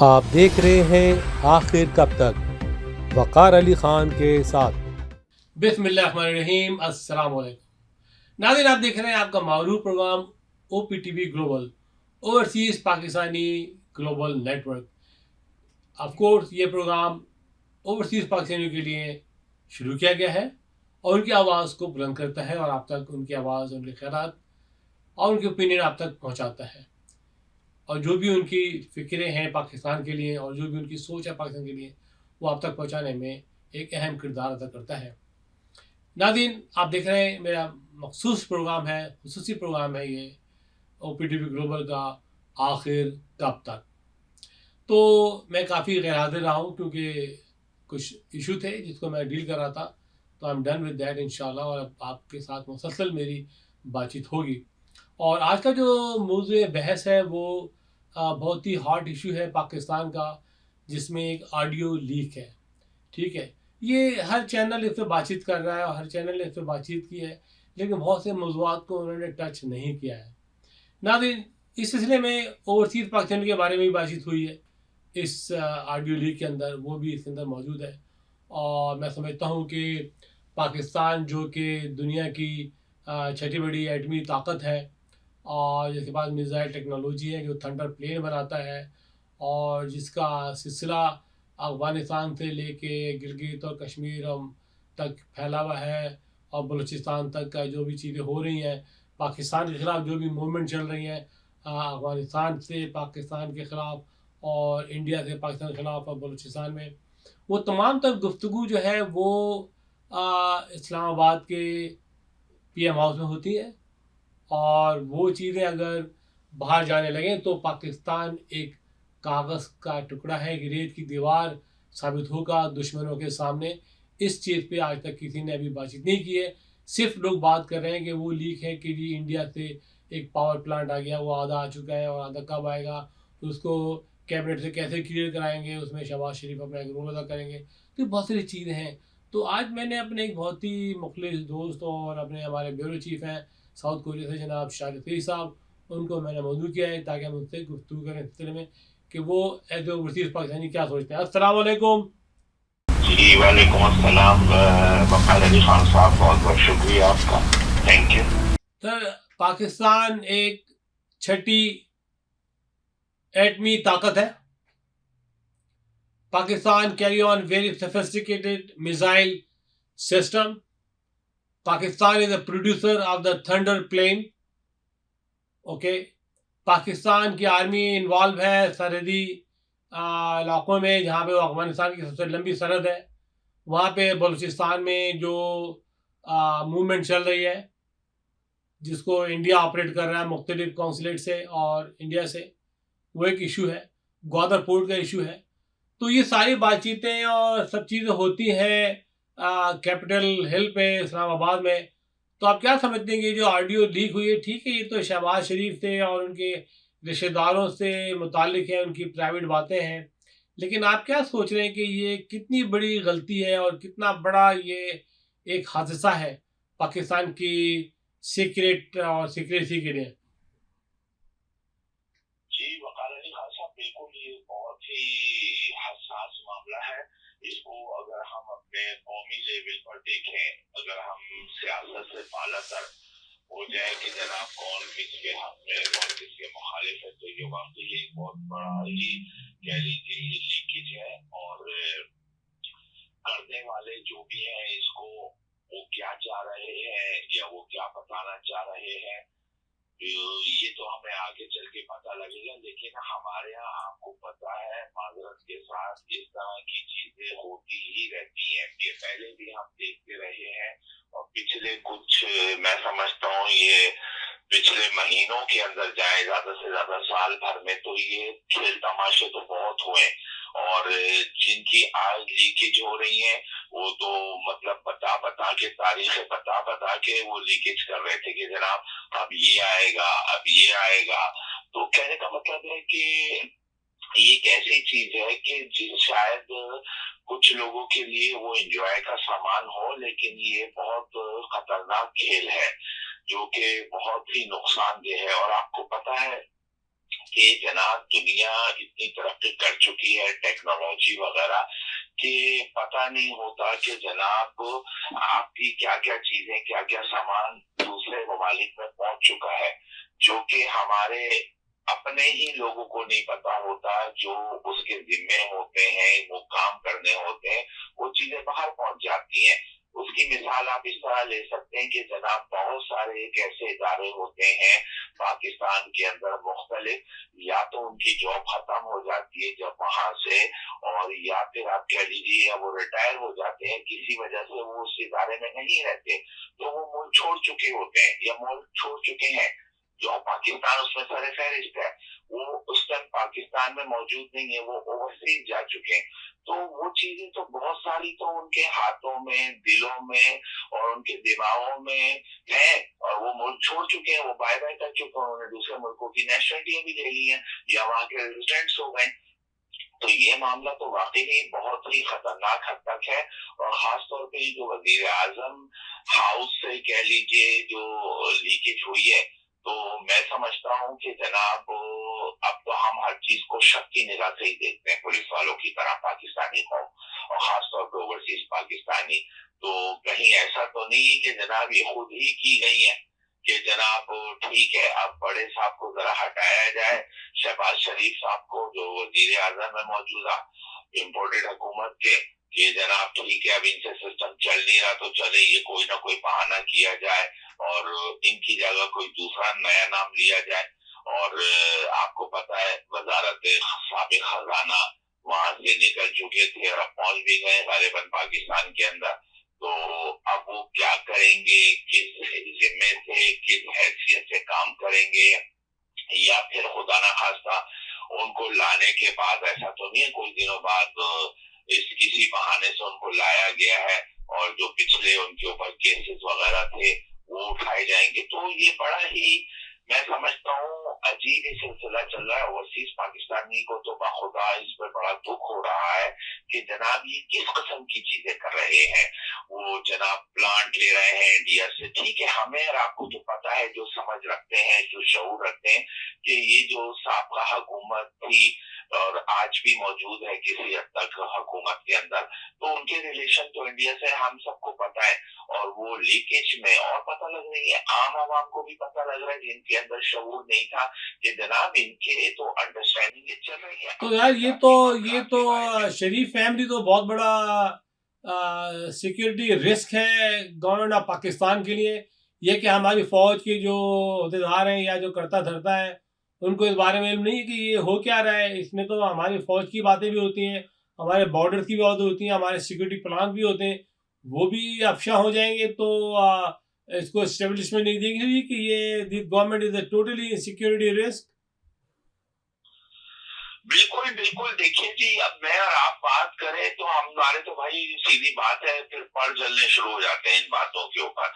آپ دیکھ رہے ہیں آخر کب تک وقار علی خان کے ساتھ۔ بسم اللہ الرحمن الرحیم، السلام علیکم ناظرین، آپ دیکھ رہے ہیں آپ کا معروف program O P T V global, overseas Pakistani global network. Of course یہ پروگرام اوورسیز پاکستانیوں کے لیے شروع کیا گیا ہے اور ان کی آواز کو بلند کرتا ہے اور آپ تک ان کی آواز، ان کے خیالات اور ان کے اوپینین آپ تک پہنچاتا ہے، اور جو بھی ان کی فکریں ہیں پاکستان کے لیے اور جو بھی ان کی سوچ ہے پاکستان کے لیے، وہ آپ تک پہنچانے میں ایک اہم کردار ادا کرتا ہے۔ ناظرین، آپ دیکھ رہے ہیں میرا مخصوص پروگرام ہے، خصوصی پروگرام ہے یہ او پی ٹی وی گلوبل کا آخر کب تک۔ تو میں کافی غیر حاضر رہا ہوں کیونکہ کچھ ایشو تھے جس کو میں ڈیل کر رہا تھا، تو I am done with that انشاءاللہ، اور اب آپ کے ساتھ مسلسل میری بات چیت ہوگی۔ اور آج کا جو موضوع بحث ہے وہ بہت ہی ہاٹ ایشو ہے پاکستان کا، جس میں ایک آڈیو لیک ہے، ٹھیک ہے۔ یہ ہر چینل اس پہ بات چیت کر رہا ہے اور ہر چینل نے اس پہ بات چیت کی ہے، لیکن بہت سے موضوعات کو انہوں نے ٹچ نہیں کیا ہے۔ ناظرین، اس سلسلے میں اوورسیز پاکستان کے بارے میں بھی بات چیت ہوئی ہے اس آڈیو لیک کے اندر، وہ بھی اس کے اندر موجود ہے۔ اور میں سمجھتا ہوں کہ پاکستان جو کہ دنیا کی چھٹی بڑی ایٹمی طاقت ہے، اور جس کے پاس میزائل ٹیکنالوجی ہے، جو تھنڈر پلین بناتا ہے، اور جس کا سلسلہ افغانستان سے لے کے گلگت اور کشمیر تک پھیلا ہوا ہے، اور بلوچستان تک کا جو بھی چیزیں ہو رہی ہیں، پاکستان کے خلاف جو بھی موومنٹ چل رہی ہیں، افغانستان سے پاکستان کے خلاف اور انڈیا سے پاکستان کے خلاف اور بلوچستان میں، وہ تمام تر گفتگو جو ہے وہ اسلام آباد کے پی ایم ہاؤس میں ہوتی ہے، اور وہ چیزیں اگر باہر جانے لگیں تو پاکستان ایک کاغذ کا ٹکڑا ہے، ایک ریت کی دیوار ثابت ہوگا دشمنوں کے سامنے۔ اس چیز پہ آج تک کسی نے ابھی بات چیت نہیں کی ہے، صرف لوگ بات کر رہے ہیں کہ وہ لیک ہے کہ جی انڈیا سے ایک پاور پلانٹ آ گیا، وہ آدھا آ چکا ہے اور آدھا کب آئے گا، تو اس کو کیبنٹ سے کیسے کلیئر کرائیں گے، اس میں شہباز شریف اپنا ایک رول ادا کریں گے، تو بہت ساری چیزیں ہیں۔ تو آج میں نے اپنے ایک بہت ہی مخلص دوست اور اپنے ہمارے بیورو چیف ہیں ساؤتھ کوریا سے، جناب شارفی صاحب، ان کو میں نے موضوع کیا ہے تاکہ ہم ان سے گفتگو کریں اس سلسلے میں کہ وہ ایز اے اوورسیز پاکستانی کیا سوچتے ہیں۔ السلام علیکم۔ جی وعلیکم السلام وقار علی خان صاحب، بہت بہت شکریہ آپ کا، تھینک یو۔ سر، پاکستان ایک چھٹی ایٹمی طاقت ہے۔ Pakistan carry on very sophisticated missile system. Pakistan is a producer of the thunder plane, okay. Pakistan کی آرمی انوالو ہے سرحدی علاقوں میں، جہاں پہ وہ افغانستان کی سب سے لمبی سرحد ہے، وہاں پہ بلوچستان میں جو موومنٹ چل رہی ہے، جس کو انڈیا آپریٹ کر رہا ہے مختلف کونسلیٹ سے اور انڈیا سے، وہ ایک ایشو ہے، گوادر پورٹ کا ایشو ہے۔ تو یہ ساری بات چیتیں اور سب چیزیں ہوتی ہیں کیپٹل ہل پہ اسلام آباد میں۔ تو آپ کیا سمجھتے ہیں کہ یہ جو آڈیو لیک ہوئی ہے، ٹھیک ہے یہ تو شہباز شریف سے اور ان کے رشتہ داروں سے متعلق ہے، ان کی پرائیویٹ باتیں ہیں، لیکن آپ کیا سوچ رہے ہیں کہ یہ کتنی بڑی غلطی ہے اور کتنا بڑا یہ ایک حادثہ ہے پاکستان کی سیکریٹ اور سیکریسی کے لیے؟ جی وقار علی خان صاحب، بالکل یہ بہت ہی حساس معاملہ ہے۔ اس کو اگر ہم اپنے قومی لیول پر دیکھیں، اگر ہم سیاست سے بالا تر ہو جائے کہ جناب کون کس کے حق میں کون کس کے مخالف ہے، تو یہ واقعی ایک بہت بڑا ہی کہہ لیجیے یہ لیکیج ہے، اور کرنے والے جو بھی ہیں اس کو وہ کیا چاہ رہے ہیں یا وہ کیا بتانا چاہ رہے ہیں، یہ تو ہمیں آگے چل کے پتہ لگے گا۔ لیکن ہمارے یہاں آپ کو پتا ہے، معذرت کے ساتھ اس طرح کی چیزیں ہوتی ہی رہتی ہیں، یہ پہلے بھی ہم دیکھتے رہے ہیں، اور پچھلے کچھ میں سمجھتا ہوں یہ پچھلے مہینوں کے اندر جائے زیادہ سے زیادہ سال بھر میں تو یہ کھیل تماشے تو بہت ہوئے، اور جن کی آج لیکیج ہو رہی ہیں وہ تو مطلب بتا کے تاریخ بتا کے وہ لیکیج کر رہے تھے کہ جناب اب یہ آئے گا، اب یہ آئے گا۔ تو کہنے کا مطلب ہے کہ یہ ایک ایسی چیز ہے کہ شاید کچھ لوگوں کے لیے وہ انجوائے کا سامان ہو، لیکن یہ بہت خطرناک کھیل ہے جو کہ بہت ہی نقصان دہ ہے۔ اور آپ کو پتا ہے کہ کہ جناب دنیا اتنی ترقی کر چکی ہے ٹیکنالوجی وغیرہ کہ پتہ نہیں ہوتا کہ جناب آپ کی کیا کیا چیزیں کیا کیا سامان دوسرے ممالک میں پہنچ چکا ہے جو کہ ہمارے اپنے ہی لوگوں کو نہیں پتا ہوتا، جو اس کے ذمے ہوتے ہیں وہ کام کرنے ہوتے ہیں، وہ چیزیں باہر پہنچ جاتی ہیں۔ اس کی مثال آپ اس طرح لے سکتے ہیں کہ جناب بہت سارے ایک ایسے ادارے ہوتے ہیں پاکستان کے اندر مختلف، یا تو ان کی جاب ختم ہو جاتی ہے جب وہاں سے، اور یا پھر آپ کہہ لیجیے یا وہ ریٹائر ہو جاتے ہیں، کسی وجہ سے وہ اس ادارے میں نہیں رہتے، تو وہ ملک چھوڑ چکے ہوتے ہیں یا ملک چھوڑ چکے ہیں، جو پاکستان اس میں سر فہرست ہے، وہ اس ٹائم پاکستان میں موجود نہیں ہے، وہ اوورسیز جا چکے ہیں۔ تو وہ چیزیں تو بہت ساری تو ان کے ہاتھوں میں، دلوں میں اور ان کے دماغوں میں ہیں، اور وہ ملک چھوڑ چکے ہیں، وہ بائے بائے کر چکے ہیں، انہوں نے دوسرے ملکوں کی نیشنلٹیاں بھی لے لی ہیں یا وہاں کے ریزیڈنٹس ہو گئے۔ تو یہ معاملہ تو واقعی بہت ہی خطرناک حد تک ہے، اور خاص طور پہ جو وزیر اعظم ہاؤس سے کہہ لیجیے جو لیکیج ہوئی ہے، تو میں سمجھتا ہوں کہ جناب اب تو ہم ہر چیز کو شک کی نگاہ سے ہی دیکھتے ہیں، پولیس والوں کی طرح پاکستانی قوم، اور خاص طور پہ اوورسیز پاکستانی، تو کہیں ایسا تو نہیں کہ جناب یہ خود ہی کی گئی ہے کہ جناب ٹھیک ہے اب بڑے صاحب کو ذرا ہٹایا جائے، شہباز شریف صاحب کو جو وزیر اعظم ہے موجودہ امپورٹڈ حکومت کے، کہ جناب ٹھیک ہے اب ان سے سسٹم چل نہیں رہا تو چلے یہ کوئی نہ کوئی بہانہ کیا جائے اور ان کی جگہ کوئی دوسرا نیا نام لیا جائے۔ اور آپ کو پتا ہے وزارت سابق خزانہ وہاں سے نکل چکے تھے اور اب پہنچ بھی گئے غالباً پاکستان کے اندر، تو اب وہ کیا کریں گے، کس ذمے سے کس حیثیت سے کام کریں گے، یا پھر خدا نہ خواستہ ان کو لانے کے بعد ایسا تو نہیں ہے کوئی دنوں بعد اس کسی بہانے سے ان کو لایا گیا ہے اور جو پچھلے ان کے اوپر کیسز وغیرہ تھے وہ اٹھائے جائیں گے۔ تو یہ بڑا ہی میں سمجھتا ہوں عجیب ہی سلسلہ چل رہا ہے۔ اوورسیز پاکستانی کو تو بخدا اس پر بڑا دکھ ہو رہا ہے کہ جناب یہ کس قسم کی چیزیں کر رہے ہیں، وہ جناب پلانٹ لے رہے ہیں انڈیا سے، ٹھیک ہے ہمیں اور آپ کو تو پتا ہے جو سمجھ رکھتے ہیں جو شعور رکھتے ہیں کہ یہ جو سابقہ حکومت تھی اور آج بھی موجود ہے کسی حد تک حکومت کے اندر، تو ان کے ریلیشن تو انڈیا سے ہم سب کو پتا ہے، اور وہ لیکیج میں اور پتہ لگ رہی ہے، عام عوام کو بھی پتہ لگ رہا ہے جن کے اندر شعور نہیں تھا کہ جناب ان کے تو انڈرسٹینڈنگ چل رہی ہے۔ تو یار یہ تو شریف فیملی تو بہت بڑا سیکیورٹی رسک ہے گورنمنٹ آف پاکستان کے لیے، یہ کہ ہماری فوج کے جو عہدیدار ہیں یا جو کرتا دھرتا ہے ان کو اس بارے میں علم نہیں ہے کہ یہ ہو کیا رہا ہے۔ اس میں تو ہماری فوج کی باتیں بھی ہوتی ہیں، ہمارے بارڈر کی بھی باتیں ہوتی ہیں، ہمارے سیکورٹی پلان بھی ہوتے ہیں، وہ بھی افشا ہو جائیں گے تو اس کو اسٹیبلشمنٹ نہیں دیں گے کہ یہ government is a totally security risk. بالکل بالکل، دیکھیے جی اب میں اور آپ بات کریں تو ہمارے تو بھائی سیدھی بات ہے پھر پڑ جلنے شروع ہو جاتے ہیں ان باتوں کے اوپر،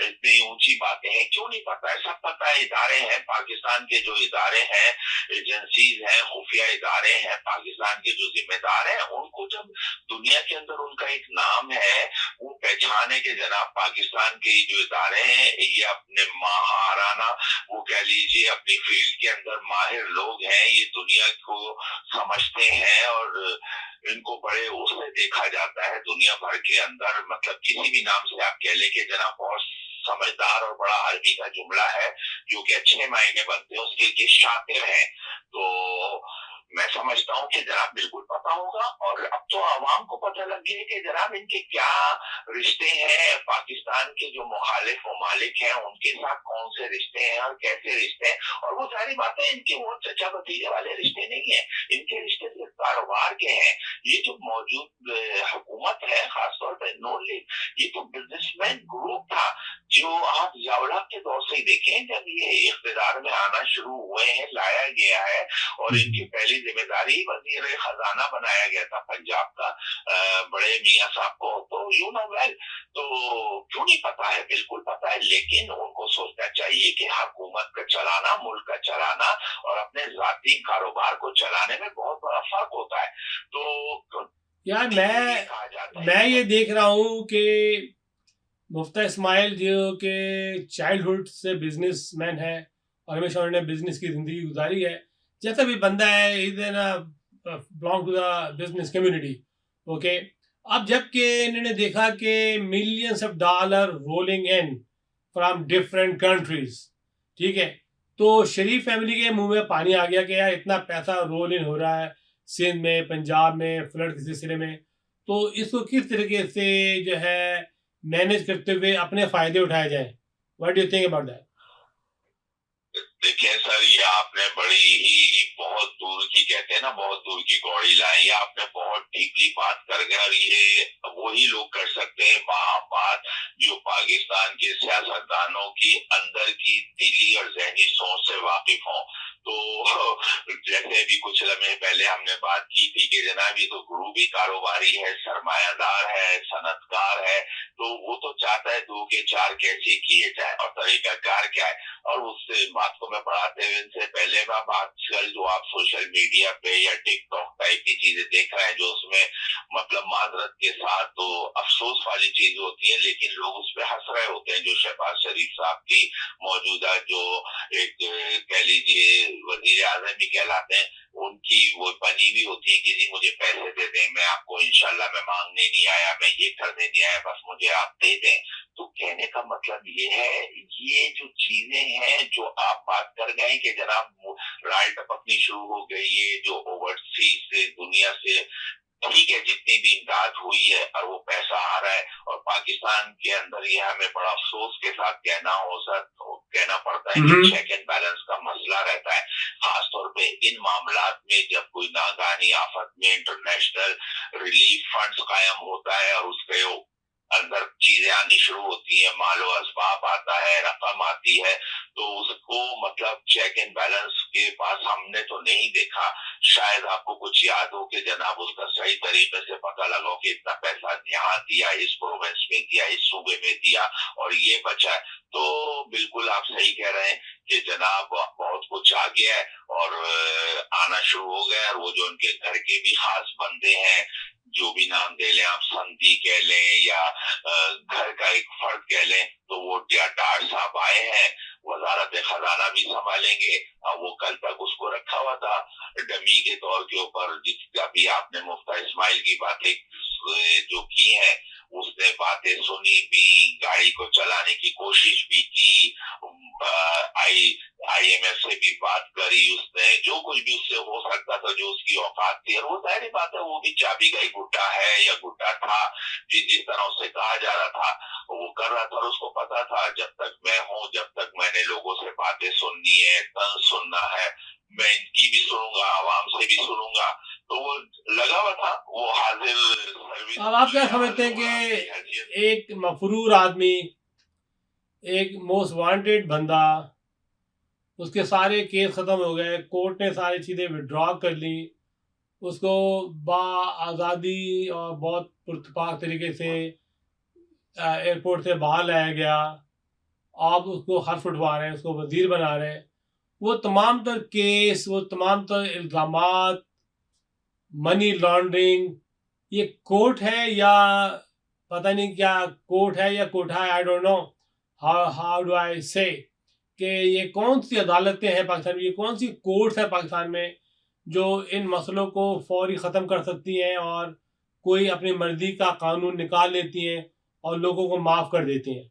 اتنی اونچی باتیں ہیں، کیوں نہیں پتا ہے، سب پتا ہے، ادارے ہیں پاکستان کے، جو ادارے ہیں ایجنسیز ہیں، خفیہ ادارے ہیں پاکستان کے، جو ذمہ دار ہیں، ان کو جب دنیا کے اندر ان کا ایک نام ہے، وہ پہچانے کہ جناب پاکستان کے جو ادارے ہیں یہ اپنے ماہرانہ وہ کہہ لیجیے اپنی فیلڈ کے اندر ماہر لوگ ہیں، یہ دنیا کو سمجھتے ہیں اور ان کو بڑے اس سے دیکھا جاتا ہے دنیا بھر کے اندر، مطلب کسی بھی نام سے آپ کہہ لیں کہ جناب بہت سمجھدار اور بڑا عربی کا جملہ ہے جو کہ اچھے معنی بنتے ہیں اس کے کہ شاطر ہیں، تو میں سمجھتا ہوں کہ جناب بالکل پتا ہوگا، اور اب تو عوام کو پتہ لگ گیا کہ جناب ان کے کیا رشتے ہیں، پاکستان کے جو مخالف ممالک ہیں ان کے ساتھ کون سے رشتے ہیں اور کیسے رشتے ہیں، اور وہ ساری باتیں ان کے وہ چچا بھتیجے والے رشتے نہیں ہیں، ان کے رشتے صرف کاروبار کے ہیں۔ یہ جو موجود حکومت ہے خاص طور پہ نون لیگ، یہ تو بزنس مین گروپ تھا جو آپ ضیاء کے دور سے ہی دیکھیں جب یہ اقتدار میں آنا شروع ہوئے ہیں، لایا گیا ہے، اور ان کی پہلی ذمہ داری وزیر خزانہ بنایا گیا تھا پنجاب کا بڑے میاں صاحب کو، تو یو نو ویل، تو کیوں نہیں پتا ہے، بالکل پتا ہے، لیکن ان کو سوچنا چاہیے کہ حکومت کا چلانا، ملک کا چلانا اور اپنے ذاتی کاروبار کو چلانے میں بہت بڑا فرق ہوتا ہے۔ تو یار میں یہ دیکھ رہا ہوں کہ مفتیٰ اسماعیل جو کہ چائلڈ ہوڈ سے بزنس مین ہے اور ہمیشہ انہوں نے بزنس کی زندگی گزاری ہے، جیسا بھی بندہ ہے belong to the business community. Okay. اب جب کہ انہوں نے دیکھا کہ millions of dollar rolling in from different countries, ٹھیک ہے, تو شریف فیملی کے منہ میں پانی آ گیا کہ یار اتنا پیسہ رول ان ہو رہا ہے سندھ میں, پنجاب میں, فلڈ کے سلسلے میں, تو اس کو کس طریقے سے جو ہے مینیج کرتے ہوئے اپنے فائدے اٹھائے جائیں. What do you think about that? دیکھیں سر, یہ آپ نے بڑی ہی بہت دور کی کہتے ہیں نا, بہت دور کی کوڑی لائی, یہ آپ نے بہت ڈیپلی بات کر گیا, اور یہ وہی لوگ کر سکتے ہیں بات جو پاکستان کے سیاستدانوں کی اندر کی دلی اور ذہنی سوچ سے واقف ہوں. تو جیسے بھی کچھ لمحے پہلے ہم نے بات کی تھی کہ جناب یہ تو گروہ بھی کاروباری ہے, سرمایہ دار ہے, صنعت کار ہے, تو وہ تو چاہتا ہے 2 کے 4 کیسے کیے جائے اور طریقہ کار کیا ہے. اور اس بات کو میں پڑھاتے ہوئے ان سے پہلے آج کل جو آپ سوشل میڈیا پہ یا ٹک ٹاک ٹائپ کی چیزیں دیکھ رہے ہیں, جو اس میں مطلب معذرت کے ساتھ تو افسوس والی چیز ہوتی ہے, لیکن لوگ اس پہ ہنس رہے ہوتے ہیں. جو شہباز شریف صاحب کی موجودہ جو ایک کہہ لیجیے وزیر اعظم بھی کہلاتے ہیں, ان کی وہ بنی بھی ہوتی ہے کہ جی مجھے پیسے دے دیں, میں آپ کو انشاءاللہ میں مانگنے نہیں آیا, میں یہ کرنے نہیں آیا, بس مجھے آپ دے دیں. تو کہنے کا مطلب یہ ہے, یہ جو چیزیں ہیں جو آپ بات کر گئے کہ جناب رائے ٹپکنی شروع ہو گئی ہے جو اوورسیز سے دنیا سے, ٹھیک ہے, جتنی بھی امداد ہوئی ہے اور وہ پیسہ آ رہا ہے, اور پاکستان کے اندر یہ ہمیں بڑا افسوس کے ساتھ کہنا پڑتا ہے کہ چیک اینڈ بیلنس کا مسئلہ رہتا ہے, خاص طور پہ ان معاملات میں جب کوئی ناگہانی آفت میں انٹرنیشنل ریلیف فنڈز قائم ہوتا ہے اور اس کے اندر چیزیں آنی شروع ہوتی ہیں, مال و اسباب آتا ہے, رقم آتی ہے, تو اس کو مطلب چیک اینڈ بیلنس کے پاس ہم نے تو نہیں دیکھا. شاید آپ کو کچھ یاد ہو کہ جناب اس کا صحیح طریقے سے پتہ لگا کہ اتنا پیسہ یہاں دیا, اس پروونس میں دیا, اس صوبے میں دیا, اور یہ بچا ہے. تو بالکل آپ صحیح کہہ رہے ہیں کہ جناب بہت کچھ آ گیا ہے اور آنا شروع ہو گیا, اور وہ جو ان کے گھر کے بھی خاص بندے ہیں, جو بھی نام دے لیں آپ, سندھی کہہ لیں یا گھر کا ایک فرد کہہ لیں, تو وہ ڈار صاحب آئے ہیں, وزارت خزانہ بھی سنبھالیں گے. وہ کل تک اس کو رکھا ہوا تھا ڈمی کے طور کے اوپر, جس کا بھی آپ نے مفتی اسماعیل کی باتیں جو کی ہیں, اس نے باتیں سنی بھی, گاڑی کو چلانے کی کوشش بھی کی, آئی ایم ایف سے بھی بات کری اس نے, جو کچھ بھی اس سے ہو سکتا تھا, جو اس کی اوقات تھی. اور وہ ظاہری بات ہے, وہ بھی چابی کا ہی گڈا ہے یا گڈا تھا, جس طرح اس سے کہا جا رہا تھا وہ کر رہا تھا. اور اس کو پتا تھا جب تک میں ہوں, جب تک میں نے لوگوں سے باتیں سننی ہے, طنز سننا ہے, میں ان کی بھی سنوں گا, عوام سے بھی سنوں گا, تو وہ لگا ہوا تھا, وہ حاضر. اب آپ کیا سمجھتے ہیں کہ ایک مفرور آدمی, ایک موسٹ وانٹیڈ بندہ, اس کے سارے کیس ختم ہو گئے, کورٹ نے ساری چیزیں وڈرا کر لی, اس کو با آزادی اور بہت پرتپاک طریقے سے ایئرپورٹ سے باہر لایا گیا, آپ اس کو حرف اٹھوا رہے ہیں, اس کو وزیر بنا رہے ہیں, وہ تمام تر کیس, وہ تمام تر الزامات, منی لانڈرنگ, یہ کورٹ ہے یا پتہ نہیں کیا کورٹ ہے یا کوٹھا ہے, I don't know how do I say, کہ یہ کون سی عدالتیں ہیں پاکستان میں, یہ کون سی کورٹس ہیں پاکستان میں جو ان مسئلوں کو فوری ختم کر سکتی ہیں اور کوئی اپنی مرضی کا قانون نکال لیتی ہیں اور لوگوں کو معاف کر دیتی ہیں.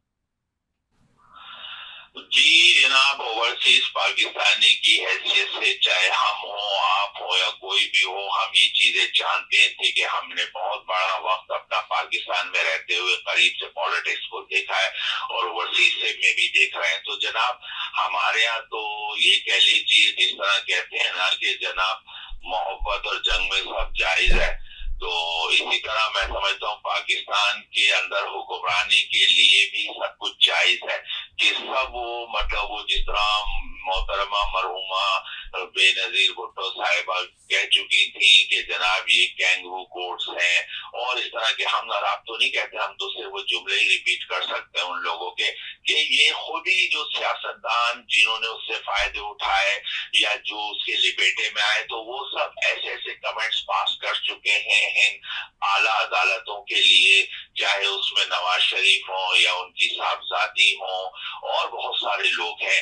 جی جناب, اوورسیز پاکستانی کی حیثیت سے چاہے ہم ہوں, آپ ہوں یا کوئی بھی ہو, ہم یہ چیزیں جانتے تھے کہ ہم نے بہت بڑا وقت اپنا پاکستان میں رہتے ہوئے قریب سے پالیٹکس کو دیکھا ہے اور اوورسیز سے میں بھی دیکھ رہے ہیں. تو جناب ہمارے ہاں تو یہ کہہ لیجیے, جس طرح کہتے ہیں نا کہ جناب محبت اور جنگ میں سب جائز ہے, تو اسی طرح میں سمجھتا ہوں پاکستان کے اندر حکمرانی کے لیے بھی سب کچھ جائز ہے, کہ سب وہ مطلب وہ جس طرح محترمہ مرحومہ بے نظیر بھٹو صاحبہ کہہ چکی تھی کہ جناب یہ کینگرو کوٹس ہیں, اور اس طرح کے, ہم آپ تو نہیں کہتے, ہم تو صرف وہ جملے ہی ریپیٹ کر سکتے ہیں ان لوگوں کے, کہ یہ خود ہی جو سیاستدان جنہوں نے اس سے فائدے اٹھائے یا جو اس کے لپیٹے میں آئے, تو وہ سب ایسے ایسے کمنٹس پاس کر چکے ہیں اعلیٰ عدالتوں کے لیے, چاہے اس میں نواز شریف ہوں یا ان کی صاحبزادی ہوں اور بہت سارے لوگ ہیں.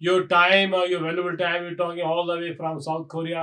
your time or your valuable time. We're talking all the way from South Korea,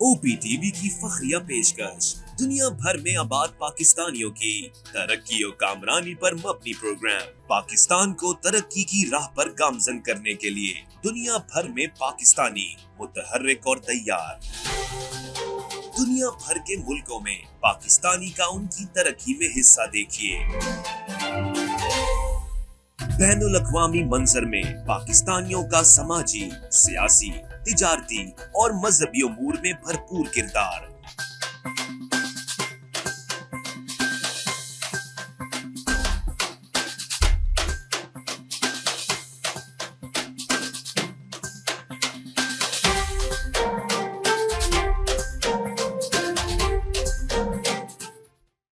OPTV کی فخریہ پیشکش دنیا بھر میں آباد پاکستانیوں کی ترقی و کامرانی پر مبنی پروگرام پاکستان کو ترقی کی راہ پر گامزن کرنے کے لیے دنیا بھر میں پاکستانی متحرک اور تیار دنیا بھر کے ملکوں میں پاکستانی کا ان کی ترقی میں حصہ دیکھیے بین الاقوامی منظر میں پاکستانیوں کا سماجی، سیاسی، تجارتی اور مذہبی امور میں بھرپور کردار